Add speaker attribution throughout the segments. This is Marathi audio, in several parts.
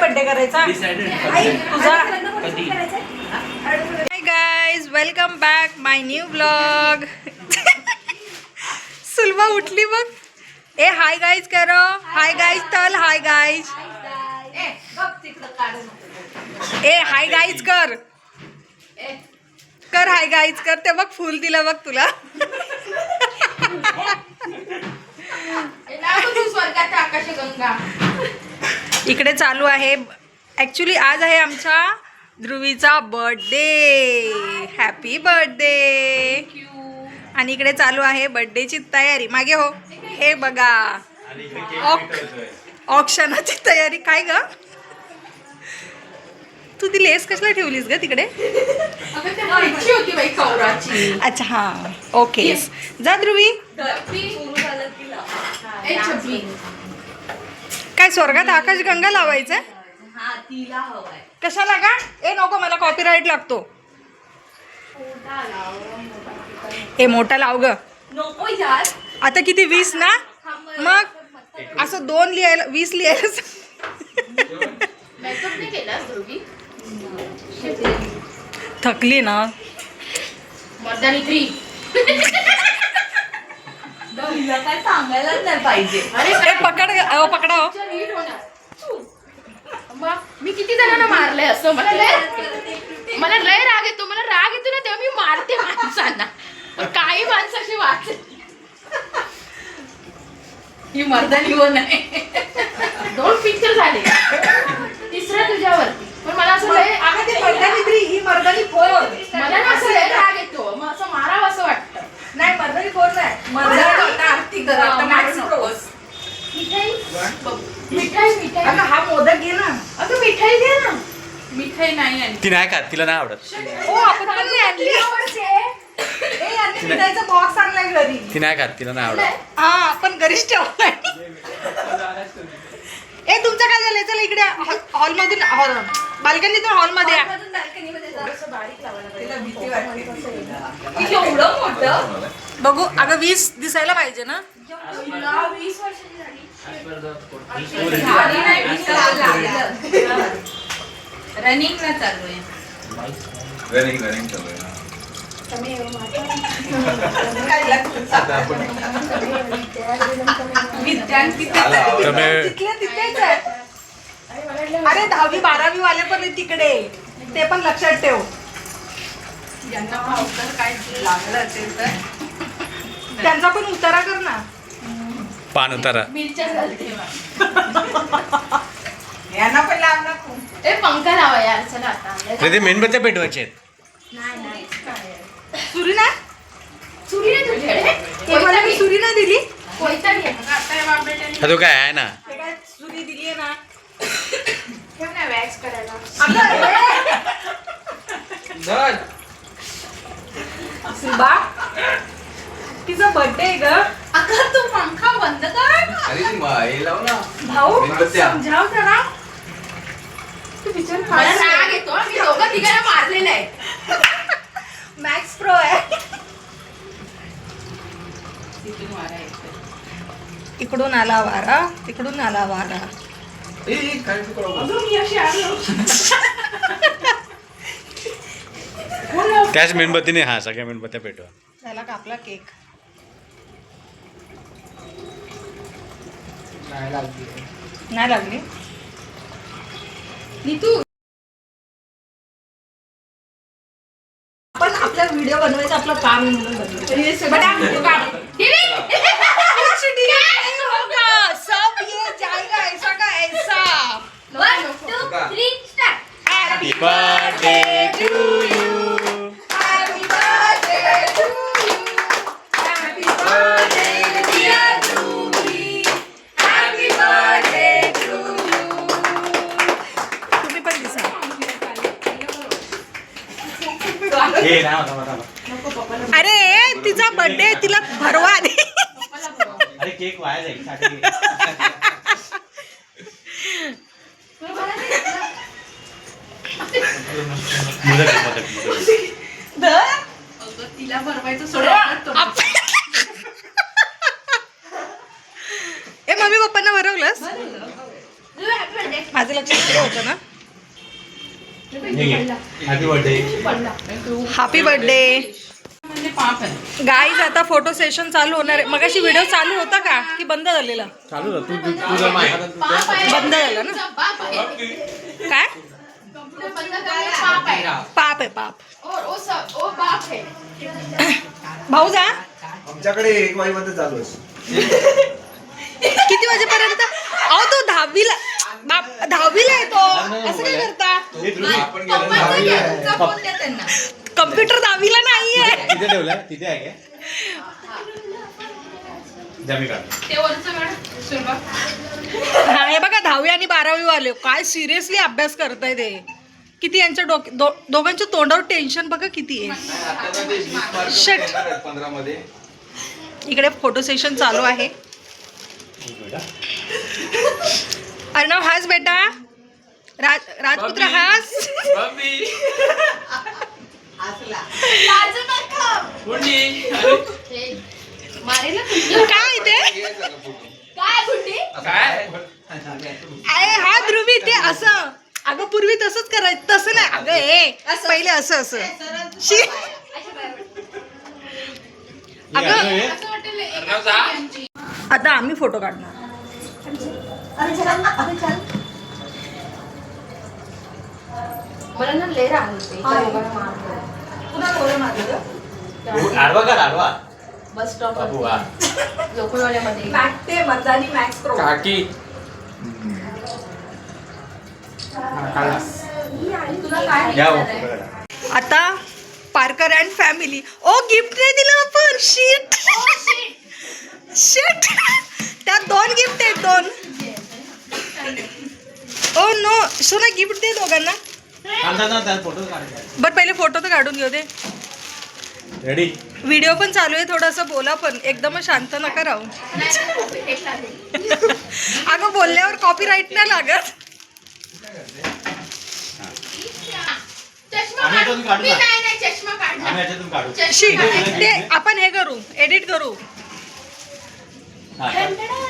Speaker 1: बर्थडे करायचा तुझा? हाय गाईज, वेलकम बॅक माय न्यू ब्लॉग. सुलभा उठली बघ. ए हाय गाईज करो. हाय गाईज तल. Hi guys. ए हाय गाईज कर कर. हाय गाईज कर. ते बघ फुल दिलं बघ तुला. इकडे चालू आहे. ऍक्च्युली आज आहे आमच्या ध्रुवीचा बर्थडे. Happy birthday. आणि इकडे चालू आहे बर्थडेची तयारी. मागे हो. हे बघा ऑक्शनाची तयारी. काय ग तू ती लेस कशाला ठेवलीस ग तिकडे? अच्छा हा ओके. जा ध्रुवी. काय स्वर्गात आकाशगंगा लावायचं? कशाला का? ए नको, मला कॉपीराईट लागतो. ए मोठा लाव ग. आता किती 20 ना? मग असं 2 लिहायला 20 लिहायला. थकली ना.
Speaker 2: काय सांगायलाच नाही पाहिजे.
Speaker 1: अरे पकडा हो.
Speaker 3: मी किती जणांना मारलंय असं. मला लय राग येतो. मला राग येतो ना तेव्हा मी मारते माणसांना. पण काही माणसाशी वाच
Speaker 2: ही मर्दानी वन आहे.
Speaker 3: 2 पिक्चर झाले. तिसरा तुझ्यावरती. पण मला असं लय
Speaker 1: ही मर्दानी फोर.
Speaker 3: मला ना असं लय राग येतो. मग असं मारावं असं वाटतं.
Speaker 1: नाही मर्दानी फोर नाही. मर्दानी
Speaker 2: आरती करा. आता मॅक्स प्रोस.
Speaker 3: मिठाई
Speaker 1: अगं हा मोदक घे ना.
Speaker 3: अगं मिठाई दे ना.
Speaker 2: मिठाई नाही आणली.
Speaker 4: ती नाही खात, तिला नाही आवडत.
Speaker 1: हो आपण पण नाही आणली. ए यांनी मिठाईचा बॉक्स आणलाय घरी.
Speaker 4: ती नाही खात, तिला नाही आवडत.
Speaker 1: हा आपण घरीच ठेवलाय. ए तुमचं काय झालंय? चला इकडे हॉल मधून बाल्कनीतून हॉल मध्ये या.
Speaker 2: तिला भीती वाटते. एवढं मोठं
Speaker 1: बघू. अगं 20 दिसायला पाहिजे ना.
Speaker 3: 20 वर्षाची झाली.
Speaker 2: रनिंग ना चालू आहे.
Speaker 4: रनिंग चालू आहे.
Speaker 1: अरे 10वी 12वी वाले पण तिकडे. ते पण लक्षात ठेव.
Speaker 2: ज्यांना पावसाळ्यात काय लागलं असेल तर
Speaker 1: त्यांचा पण उतारा कर ना.
Speaker 4: पान उतारा.
Speaker 3: मिरच्या घालते.
Speaker 2: यांना पण लाव ना खूप.
Speaker 3: ए पंखा लावा यार. चला आता.
Speaker 4: अरे ते मेणबत्त्या पेटवायचे आहेत.
Speaker 3: नाही
Speaker 1: सुरी ना.
Speaker 3: सुरी नाही तुझ्याकडे?
Speaker 1: मला मी सुरी ना दिली.
Speaker 3: कोयता घे.
Speaker 2: आता या बापड्याने
Speaker 4: हा तो काय आहे ना.
Speaker 1: ते काय सुरी दिली आहे ना.
Speaker 3: ठेव ना वॅक्स करायला.
Speaker 1: सुबा तिचा बर्थडे आहे ग.
Speaker 2: अगं तू पंखा बंद कर.
Speaker 1: भाऊ समजाव जरा. तू विचार
Speaker 3: मला राग येतो. मी दोघं तिघांना मारलेलं आहे.
Speaker 1: मॅक्स प्रो आहे.
Speaker 2: तिथून वारा येतोय.
Speaker 1: इकडून आला वारा, तिकडून आला वारा.
Speaker 3: अगं मी अशी आलो.
Speaker 4: त्याच मेणबत्तीने हा सगळ्या मेणबत्त्या पेटवा.
Speaker 1: झाला का आपला केक? नाही लागली.
Speaker 3: नीतू
Speaker 1: पण आपला व्हिडिओ बनवायचं आपलं काम आहे म्हणून बनवायचं. बेटा, तू काढ. सब ये जाएगा ऐसा का ऐसा.
Speaker 3: 1 2 3 start.
Speaker 4: Happy birthday to you.
Speaker 1: Happy birthday to you. Happy birthday dear Dhruvi. Happy birthday to you. तुम्ही पण दिसा.
Speaker 4: हे ना थांबा.
Speaker 1: अरे तिचा बर्थडे, तिला भरवा दे.
Speaker 4: अरे केक वाया जाईल.
Speaker 2: तिला भरवायचं सोडा.
Speaker 1: ए मम्मी पप्पांना भरवलंस? माझं लक्ष बर्थडे होतं ना.
Speaker 4: Happy birthday.
Speaker 1: हॅपी बर्थडे
Speaker 2: म्हणजे पाप आहे.
Speaker 1: गाईज. आता फोटो सेशन चालू होणार आहे. मगाशी व्हिडिओ चालू होता का की बंद झालेला?
Speaker 4: चालू तू जर
Speaker 1: बंद झाला ना. काय पाप आहे पाप. भाऊ जा.
Speaker 5: आमच्याकडे 1 वाजेपर्यंत चालू असतो.
Speaker 1: किती वाजेपर्यंत? अहो तो 10वीला बाप 10वीला आहे तो. असं काय करता?
Speaker 5: आपण गेलो 10वी
Speaker 1: कम्प्युटर 10वीला नाहीये.
Speaker 4: तिथे ठेवलं तिथे आहे काय? जमी काढ.
Speaker 1: हा हे बघा 10वी आणि 12वी वाले काय सिरियसली अभ्यास करताय ते. किती यांच्या दोघांच्या तोंडावर टेन्शन बघा किती आहे. Shit.
Speaker 5: 15 मध्ये
Speaker 1: इकडे फोटो सेशन चालू आहे. अर्णव हास बेटा. राजपुत्र हास. काय ते हा ध्रुवी ते असं. अगं पूर्वी तसंच करायचं. तसं नाही अगं हे पहिले असं असं. शी. अगं आता आम्ही फोटो काढणार.
Speaker 3: मला ना लय राग
Speaker 4: आडवा कर आडवा.
Speaker 3: बस स्टॉप
Speaker 4: बाबू हा.
Speaker 3: लोकलवाल्यामध्ये
Speaker 6: काकी
Speaker 3: तुला काय
Speaker 4: या
Speaker 1: आता पारकर अँड फॅमिली. ओ गिफ्ट नाही दिलं आपण. शीट शीट. त्यात 2 गिफ्ट आहेत 2. ओ नो सोना गिफ्ट दे दोघांना.
Speaker 4: फोटो काढ.
Speaker 1: बरं पहिले फोटो तर काढून घेऊ दे.
Speaker 4: रेडी.
Speaker 1: व्हिडिओ पण चालू आहे. थोडंसं बोला पण एकदम शांत नका राहू. अगं बोलल्यावर कॉपीराईट नाही लागत.
Speaker 3: चष्मा
Speaker 4: आम्ही याच्यातून काढू
Speaker 3: मी
Speaker 4: ना.
Speaker 3: नाही चष्मा काढला.
Speaker 4: आम्ही याच्यातून काढू.
Speaker 1: शी ते आपण हे करू एडिट करू.
Speaker 4: हा,
Speaker 1: टडन,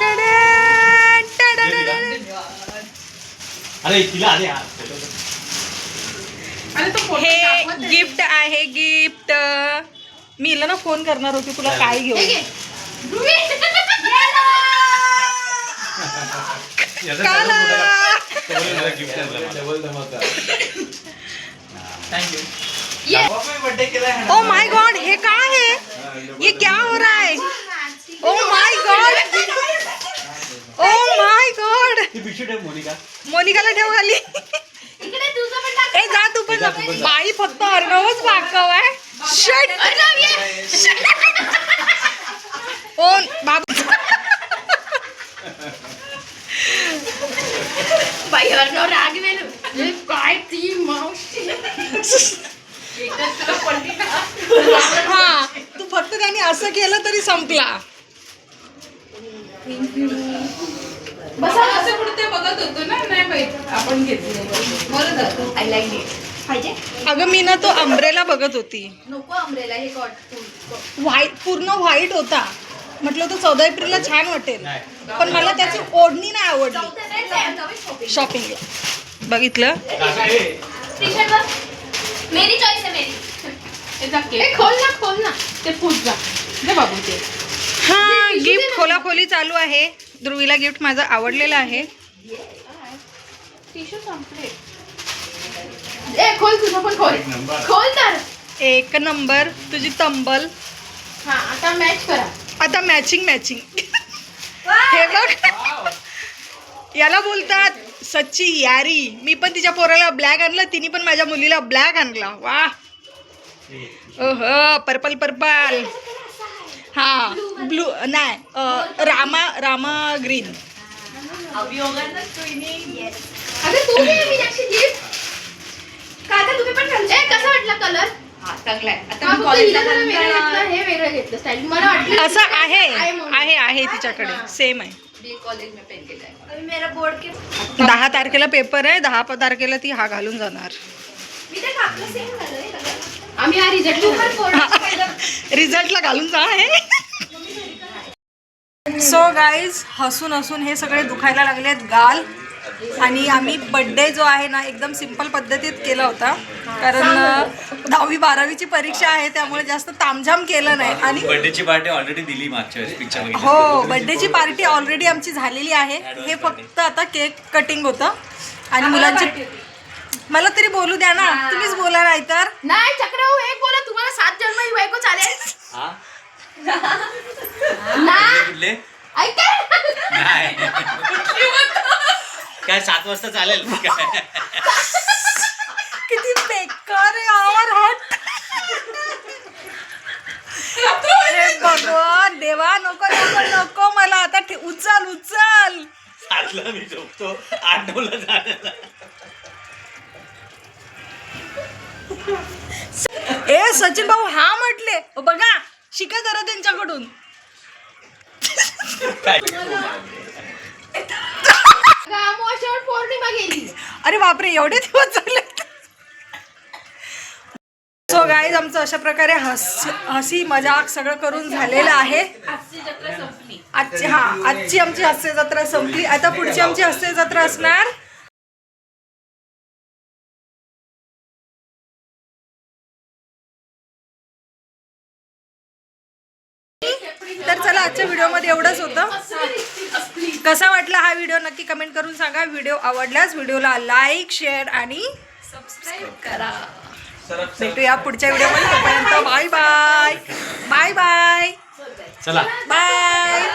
Speaker 1: टडन.
Speaker 4: अरे तिला आले हा.
Speaker 2: अरे तो फोटो
Speaker 1: हे
Speaker 2: दाखवत आहे.
Speaker 1: गिफ्ट आहे गिफ्ट. मी हिला ना फोन करणार होती तुला काय घेऊ.
Speaker 3: हे घे. ध्रुवी. ये.
Speaker 4: बर्थडे केला.
Speaker 1: ओ माय गॉड हे काय है? ये क्या हो रहा है? Oh my God. Oh my God.
Speaker 4: ती पिशवी ठेव मोनिका.
Speaker 1: मोनिकाला ठेव खाली.
Speaker 3: इकडे तुझं पण टाक.
Speaker 1: ए जा तू पण जा. बाई फक्त अर्णवच बाकव आहे. शट.
Speaker 3: अर्णव ये.
Speaker 1: ओ बाबू.
Speaker 3: बाई अर्णव रागवेल. हे काय ती मावशी.
Speaker 2: एकत्र पडली ना.
Speaker 1: हा तू फक्त त्यांनी असं केलं तरी संपला.
Speaker 3: बसा.
Speaker 2: असं कुठे ते बघत होतो ना. नाही बाई आपण घेतले बरं झालं.
Speaker 3: I like it. पाहिजे
Speaker 1: अगं मी ना तो अंब्रेला बघत होती.
Speaker 3: नको अमरेला हे
Speaker 1: व्हाईट पूर्ण व्हाईट होता. म्हटलं तो 14 एप्रिलला छान वाटेल.
Speaker 4: नाही.
Speaker 1: पण मला त्याची ओढणी नाही आवडली. शॉपिंगला बघितलं.
Speaker 3: टी शर्ट बस. मेरी चॉईस है मेरी.
Speaker 2: हे जा केक.
Speaker 3: ए खोल ना
Speaker 2: ते फूट जा. दे बाबू ते.
Speaker 1: हा गिफ्ट खोलाखोली चालू आहे. ध्रुवीला गिफ्ट माझं आवडलेलं आहे.
Speaker 3: टी शर्ट संपले. ए खोल तुझं पण खोल.
Speaker 4: एक नंबर.
Speaker 3: खोल तर.
Speaker 1: 1 नंबर तुझी तंबल.
Speaker 3: हा आता मॅच करा.
Speaker 1: आता मॅचिंग हे बघ याला बोलतात सच्ची यारी. मी पण तिच्या पोराला ब्लॅक आणलं. तिने पण माझ्या मुलीला ब्लॅक आणला. वा ओह पर्पल पर्पल. हा ब्लू नाही रामा ग्रीन.
Speaker 3: अगं तू घे मीनाक्षी गिफ्ट. काका तुम्ही पण घाल. ए कसा वाटला कलर?
Speaker 2: हा चांगला आहे. आता
Speaker 3: हा,
Speaker 2: मी
Speaker 3: फक्त
Speaker 2: कॉलेजला
Speaker 3: हिला जरा वेगळं घेतलं,
Speaker 2: जाताना
Speaker 3: हे वेगळं घेतलं स्टाईल. मला वाटलं
Speaker 1: असं आहे
Speaker 3: म्हणून.
Speaker 1: आहे तिच्याकडे सेम आहे.
Speaker 2: बी कॉलेज में पेन केला है.
Speaker 3: अभी मेरा बोर्ड के
Speaker 1: 10 तारखेला पेपर आहे. 10 तारखेला ती हा घालून जाणार.
Speaker 3: मी तर आपलं सेम झालं हे कलर. आम्ही हा रिझल्ट
Speaker 1: रिझल्टला घालून जा आहे. सो गाईज हसून हसून हे सगळे दुखायला लागलेत गाल. आणि आम्ही बड्डे जो आहे ना एकदम सिंपल पद्धतीत केला होता, कारण 10वी 12वीची परीक्षा आहे त्यामुळे जास्त तामझाम केलं नाही. आणि
Speaker 4: बर्थडेची पार्टी ऑलरेडी दिली मागच्या वेळेस पिक्चर
Speaker 1: हो, बड्डेची पार्टी ऑलरेडी आमची झालेली आहे. हे फक्त आता केक कटिंग होतं आणि मुलांची. मला तरी बोलू द्या ना, तुम्हीच बोला नाही तर.
Speaker 3: नाही चक्रभाऊ एक बोला, तुम्हाला 7 जन्म ही बायको चालेल.
Speaker 4: हा
Speaker 3: नाही
Speaker 4: कुठले
Speaker 3: ऐक
Speaker 4: नाही काय 7 वाजता चालेल काय?
Speaker 1: किती बेकार आहे आवर हट. हे भगवान देवा, नको नको नको मला आता उचल उचल.
Speaker 4: 7ला मी झोपतो, 8-9ला जाण्याला.
Speaker 1: ए सचिन भाऊ हा म्हटले बघा, शिका जरा त्यांच्याकडून.
Speaker 3: अमावास्येवर पौर्णिमा गेली.
Speaker 1: अरे बापरे, एवढे दिवस झाले. सो गाईज आमचं अशा प्रकारे हसी मजाक सगळं करून झालेलं आहे.
Speaker 3: आजची जत्रा संपली.
Speaker 1: आजची आमची हास्य जत्रा संपली. आता पुढची आमची हास्य जत्रा असणार तर चला, आजच्या व्हिडिओमध्ये एवढंच होतं. कसा वाटला हा व्हिडिओ नक्की कमेंट करून सांगा. व्हिडिओ आवडल्यास व्हिडिओला लाईक, शेअर आणि
Speaker 3: सबस्क्राईब करा.
Speaker 1: भेटूया पुढच्या व्हिडिओमध्ये. तोपर्यंत बाय बाय बाय बाय
Speaker 4: चला
Speaker 1: बाय.